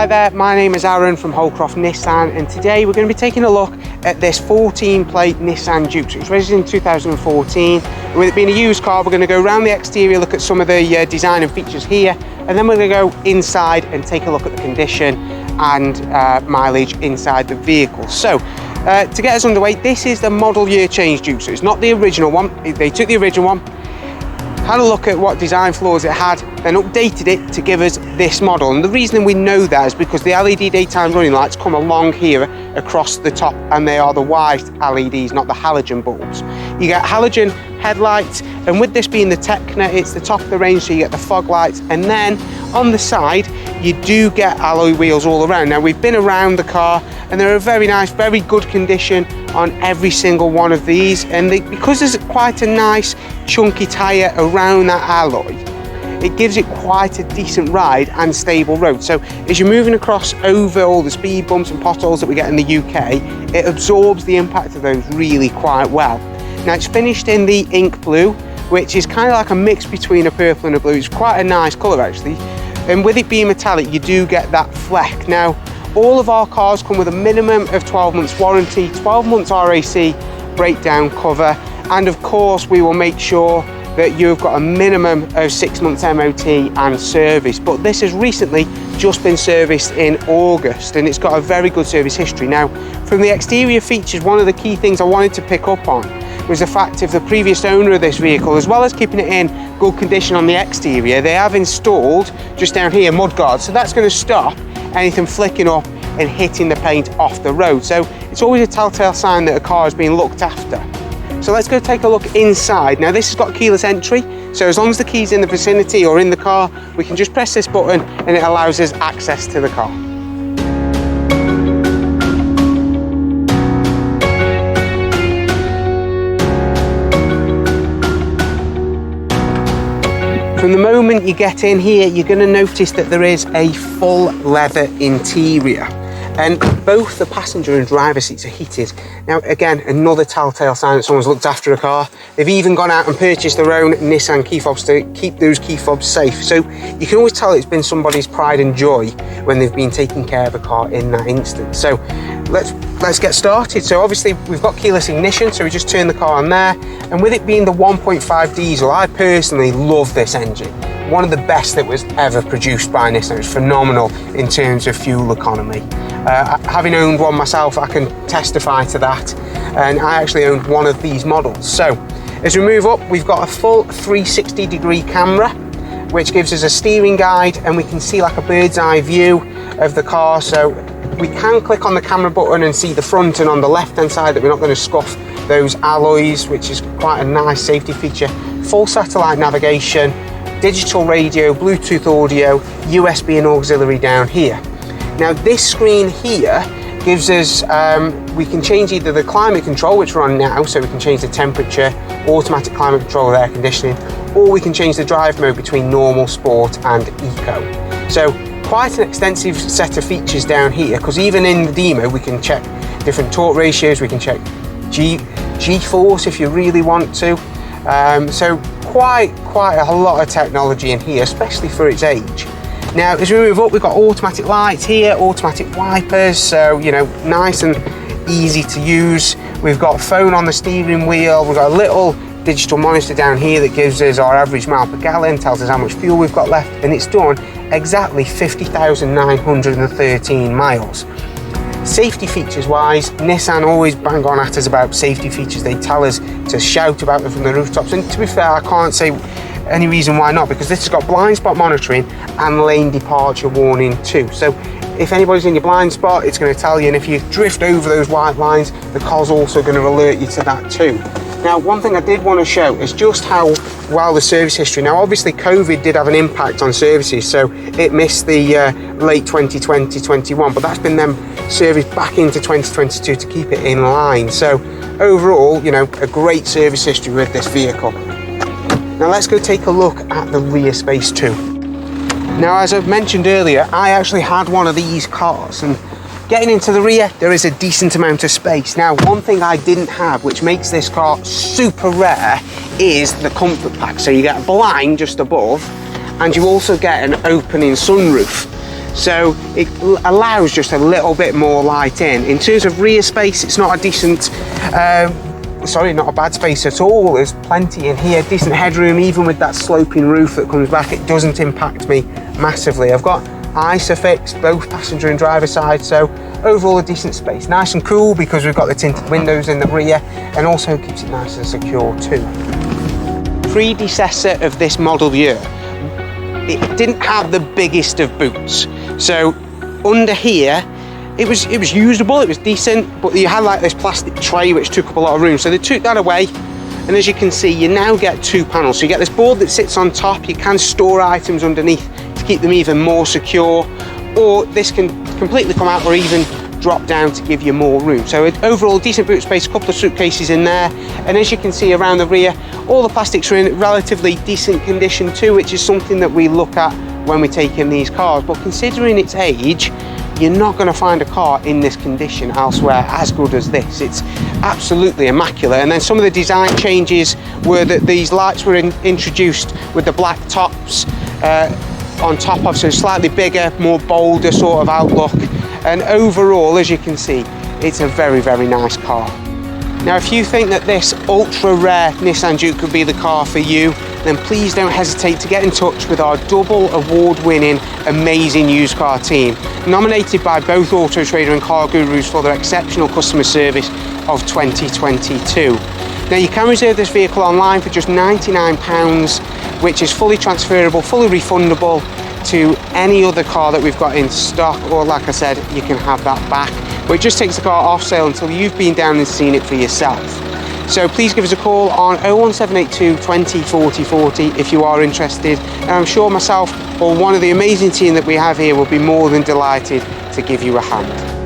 Hi there, my name is Aaron from Holcroft Nissan, and today we're going to be taking a look at this 14 plate Nissan Juke. So it was registered in 2014. With it being a used car, we're going to go around the exterior, look at some of the design and features here, and then we're going to go inside and take a look at the condition and mileage inside the vehicle. So to get us underway, this is the model year change Juke, so it's not the original one. They took the original one, had a look at what design flaws it had, then updated it to give us this model. And the reason we know that is because the LED daytime running lights come along here across the top, and they are the white LEDs, not the halogen bulbs. You get halogen headlights, and with this being the Tekna, it's the top of the range, so you get the fog lights, and then on the side you do get alloy wheels all around. Now, we've been around the car and they're a very nice, very good condition on every single one of these, and because there's quite a nice chunky tyre around that alloy, it gives it quite a decent ride and stable road. So as you're moving across over all the speed bumps and potholes that we get in the UK, it absorbs the impact of those really quite well. Now, it's finished in the ink blue, which is kind of like a mix between a purple and a blue. It's quite a nice colour actually, and with it being metallic, you do get that fleck. Now, all of our cars come with a minimum of 12 months warranty, 12 months RAC breakdown cover, and of course we will make sure that you've got a minimum of 6 months MOT and service. But this has recently just been serviced in August, and it's got a very good service history. Now, from the exterior features, one of the key things I wanted to pick up on was the fact of the previous owner of this vehicle, as well as keeping it in good condition on the exterior, they have installed just down here mud guards, so that's going to stop anything flicking up and hitting the paint off the road. So it's always a telltale sign that a car is being looked after. So let's go take a look inside. Now, this has got keyless entry, so as long as the key's in the vicinity or in the car, we can just press this button and it allows us access to the car. From the moment you get in here, you're going to notice that there is a full leather interior, and both the passenger and driver seats are heated. Now, again, another telltale sign that someone's looked after a car. They've even gone out and purchased their own Nissan key fobs to keep those key fobs safe. So you can always tell it's been somebody's pride and joy when they've been taking care of a car in that instance. So let's get started. So obviously we've got keyless ignition, so we just turn the car on there, and with it being the 1.5 diesel, I personally love this engine. One of the best that was ever produced by Nissan. It's phenomenal in terms of fuel economy. Having owned one myself, I can testify to that, and I actually owned one of these models. So as we move up, we've got a full 360-degree camera, which gives us a steering guide, and we can see like a bird's eye view of the car. So we can click on the camera button and see the front, and on the left hand side that we're not going to scuff those alloys, which is quite a nice safety feature. Full satellite navigation, digital radio, Bluetooth audio, USB and auxiliary down here. Now, this screen here gives us, we can change either the climate control, which we're on now, so we can change the temperature, automatic climate control with air conditioning, or we can change the drive mode between normal, sport and eco. So quite an extensive set of features down here, because even in the demo we can check different torque ratios, we can check G-force if you really want to. So quite a lot of technology in here, especially for its age. Now, as we move up, we've got automatic lights here, automatic wipers, so, you know, nice and easy to use. We've got a phone on the steering wheel. We've got a little digital monitor down here that gives us our average mile per gallon, tells us how much fuel we've got left, and it's done exactly 50,913 miles. Safety features wise, Nissan always bang on at us about safety features. They tell us to shout about them from the rooftops, and to be fair, I can't say any reason why not, because this has got blind spot monitoring and lane departure warning too. So if anybody's in your blind spot, it's going to tell you, and if you drift over those white lines, the car's also going to alert you to that too. Now, one thing I did want to show is just how well the service history. Now, obviously COVID did have an impact on services, so it missed the late 2020-21, but that's been then serviced back into 2022 to keep it in line. So overall, you know, a great service history with this vehicle. Now let's go take a look at the rear space too. Now, as I've mentioned earlier, I actually had one of these cars, and getting into the rear, there is a decent amount of space. Now, one thing I didn't have, which makes this car super rare, is the comfort pack. So you get a blind just above, and you also get an opening sunroof. so it allows just a little bit more light in terms of rear space. It's not a decent sorry, not a bad space at all. There's plenty in here, decent headroom, even with that sloping roof that comes back. It doesn't impact me massively. I've got Isofix, both passenger and driver side, so overall a decent space. Nice and cool because we've got the tinted windows in the rear, and also keeps it nice and secure too. Predecessor of this model year, it didn't have the biggest of boots. So under here, it was usable, it was decent, but you had like this plastic tray which took up a lot of room. So they took that away, and as you can see, you now get two panels. So you get this board that sits on top. You can store items underneath to keep them even more secure, or this can completely come out or even drop down to give you more room. So overall decent boot space, a couple of suitcases in there, and as you can see around the rear, all the plastics are in relatively decent condition too, which is something that we look at when we take in these cars. But considering its age, you're not going to find a car in this condition elsewhere as good as this. It's absolutely immaculate. And then some of the design changes were that these lights were introduced with the black tops on top of, so slightly bigger, more bolder sort of outlook. And overall, as you can see, it's a very, very nice car. Now, if you think that this ultra rare Nissan Juke could be the car for you, then please don't hesitate to get in touch with our double award-winning amazing used car team, nominated by both Auto Trader and Car Gurus for their exceptional customer service of 2022. Now, you can reserve this vehicle online for just £99, which is fully transferable, fully refundable to any other car that we've got in stock, or like I said, you can have that back. But it just takes the car off sale until you've been down and seen it for yourself. So please give us a call on 01782 20 40 40 if you are interested, and I'm sure myself or one of the amazing team that we have here will be more than delighted to give you a hand.